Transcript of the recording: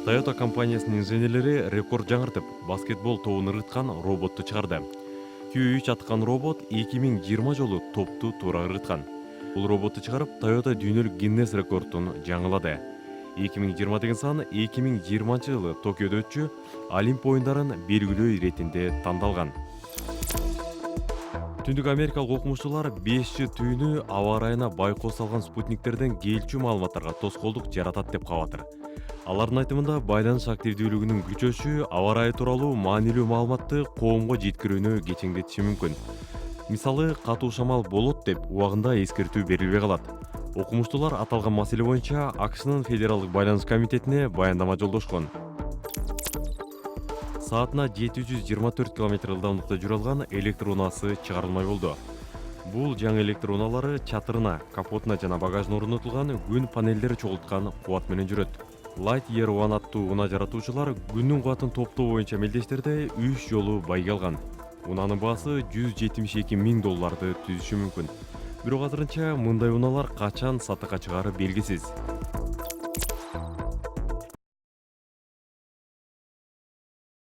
Toyota компаниясынын инженерлери рекорд жаңыртып, баскетбол тобун ырыткан роботту чыгарды. Күйүүч аткан робот 2020 жолу топту туура ырыткан. Бул роботту чыгарып, Toyota дүйнөлүк Гиннес рекордун жаңылады. 2020 деген сан 2020 жылы Токиодо өтчү Олимп оюндарын белгилөө иретинде тандалган. Түндүк америкалык окумуштуулар 5G түйүнү аба ырайына байкоо салган спутниктерден келчү маалыматтарга тоскоолдук жаратат деп кабатыр. Алардын айтымында байланыш активдүүлүгүнүн күчөшү аба ырайы тууралуу маанилүү маалыматты коомго жеткирүүнү кечеңдетиши мүмкүн. Мисалы, катуу шамал болот деп убагында эскертүү берилбей калат. Окумуштуулар аталган маселе боюнча АКШнын Федералдык байланыш комитетине баяндама жолдошкон. Саатына 724 км ылдамдыкта жүрө алган электр унаасы чыгарылмай болду. Бул жаңы электр унаалары чатырына, капотуна жана багажына орнотулган күн панелдери чогулткан кубат менен жүрөт. Lightyear One аттуу унаа жаратуучулар күндүн кубатын топтоо боюнча мелдештерде 3 жолу байге алган. Унаанын баасы $172 000 түзүшү мүмкүн. Бирок азырынча мындай унаалар качан сатыкка чыгары белгисиз.